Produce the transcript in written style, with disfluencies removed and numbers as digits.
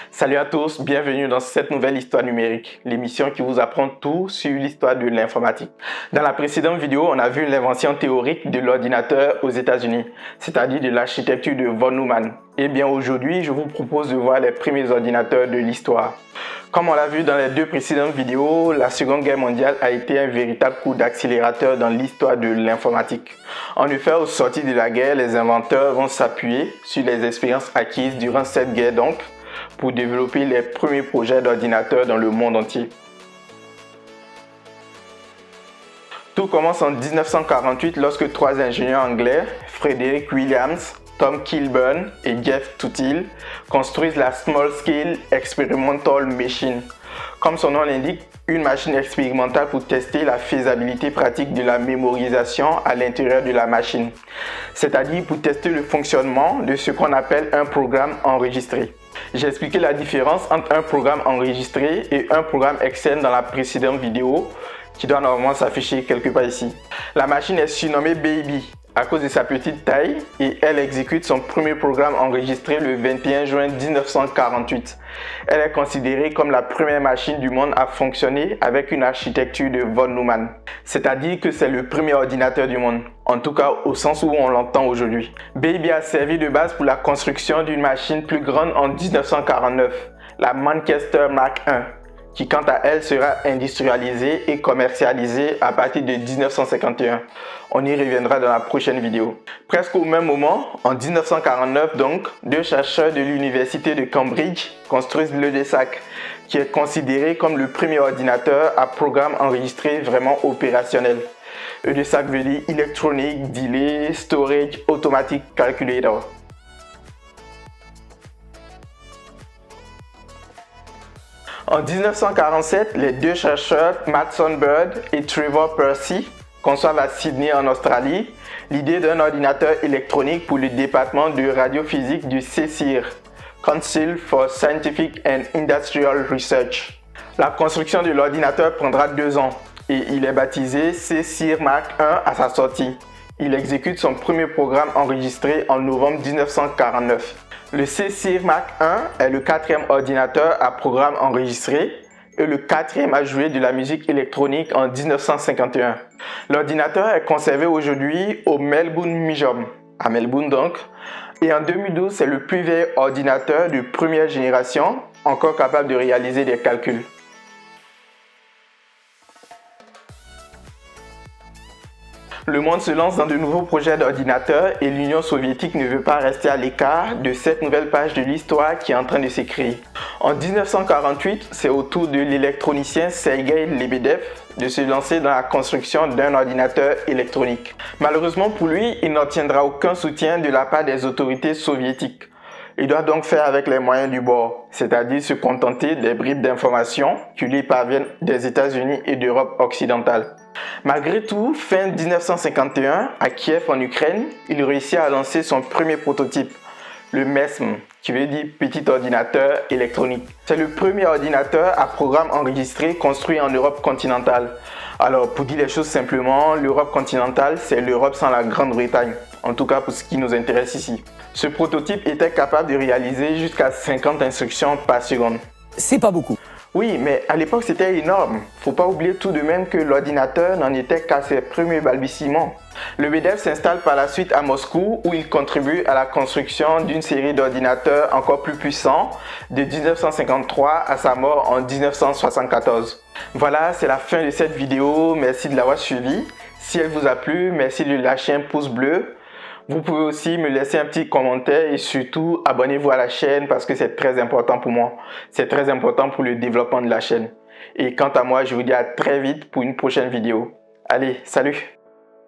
Salut à tous, bienvenue dans cette nouvelle histoire numérique, l'émission qui vous apprend tout sur l'histoire de l'informatique. Dans la précédente vidéo, on a vu l'invention théorique de l'ordinateur aux États-Unis, c'est-à-dire de l'architecture de von Neumann. Et bien aujourd'hui, je vous propose de voir les premiers ordinateurs de l'histoire. Comme on l'a vu dans les deux précédentes vidéos, la Seconde Guerre mondiale a été un véritable coup d'accélérateur dans l'histoire de l'informatique. En effet, au sortir de la guerre, les inventeurs vont s'appuyer sur les expériences acquises durant cette guerre pour développer les premiers projets d'ordinateurs dans le monde entier. Tout commence en 1948 lorsque trois ingénieurs anglais, Frederick Williams, Tom Kilburn et Jeff Tuthill, construisent la Small Scale Experimental Machine. Comme son nom l'indique, une machine expérimentale pour tester la faisabilité pratique de la mémorisation à l'intérieur de la machine, c'est-à-dire pour tester le fonctionnement de ce qu'on appelle un programme enregistré. J'ai expliqué la différence entre un programme enregistré et un programme externe dans la précédente vidéo qui doit normalement s'afficher quelque part ici. La machine est surnommée Baby à cause de sa petite taille et elle exécute son premier programme enregistré le 21 juin 1948. Elle est considérée comme la première machine du monde à fonctionner avec une architecture de von Neumann. C'est-à-dire que c'est le premier ordinateur du monde, en tout cas au sens où on l'entend aujourd'hui. Baby a servi de base pour la construction d'une machine plus grande en 1949, la Manchester Mark I, qui quant à elle sera industrialisée et commercialisée à partir de 1951. On y reviendra dans la prochaine vidéo. Presque au même moment, en 1949 donc, deux chercheurs de l'université de Cambridge construisent l'EDSAC, qui est considéré comme le premier ordinateur à programme enregistré vraiment opérationnel. EDSAC veut dire Electronic Delay Storage Automatic Calculator. En 1947, les deux chercheurs Matson Bird et Trevor Percy conçoivent à Sydney en Australie l'idée d'un ordinateur électronique pour le département de radiophysique du CSIR, Council for Scientific and Industrial Research. La construction de l'ordinateur prendra 2 ans et il est baptisé CSIR Mark I à sa sortie. Il exécute son premier programme enregistré en novembre 1949. Le CSIR Mark I est le 4e ordinateur à programme enregistré et le 4e à jouer de la musique électronique en 1951. L'ordinateur est conservé aujourd'hui au Melbourne Museum, à Melbourne donc, et en 2012 c'est le plus vieil ordinateur de première génération encore capable de réaliser des calculs. Le monde se lance dans de nouveaux projets d'ordinateurs et l'Union soviétique ne veut pas rester à l'écart de cette nouvelle page de l'histoire qui est en train de s'écrire. En 1948, c'est au tour de l'électronicien Sergei Lebedev de se lancer dans la construction d'un ordinateur électronique. Malheureusement pour lui, il n'obtiendra aucun soutien de la part des autorités soviétiques. Il doit donc faire avec les moyens du bord, c'est-à-dire se contenter des bribes d'informations qui lui parviennent des États-Unis et d'Europe occidentale. Malgré tout, fin 1951, à Kiev en Ukraine, il réussit à lancer son premier prototype, le MESM, qui veut dire petit ordinateur électronique. C'est le premier ordinateur à programme enregistré construit en Europe continentale. Alors, pour dire les choses simplement, l'Europe continentale, c'est l'Europe sans la Grande-Bretagne, en tout cas pour ce qui nous intéresse ici. Ce prototype était capable de réaliser jusqu'à 50 instructions par seconde. C'est pas beaucoup. Oui, mais à l'époque c'était énorme. Faut pas oublier tout de même que l'ordinateur n'en était qu'à ses premiers balbutiements. Lebedev s'installe par la suite à Moscou où il contribue à la construction d'une série d'ordinateurs encore plus puissants de 1953 à sa mort en 1974. Voilà, c'est la fin de cette vidéo. Merci de l'avoir suivi. Si elle vous a plu, merci de lâcher un pouce bleu. Vous pouvez aussi me laisser un petit commentaire et surtout abonnez-vous à la chaîne parce que c'est très important pour moi. C'est très important pour le développement de la chaîne. Et quant à moi, je vous dis à très vite pour une prochaine vidéo. Allez, salut!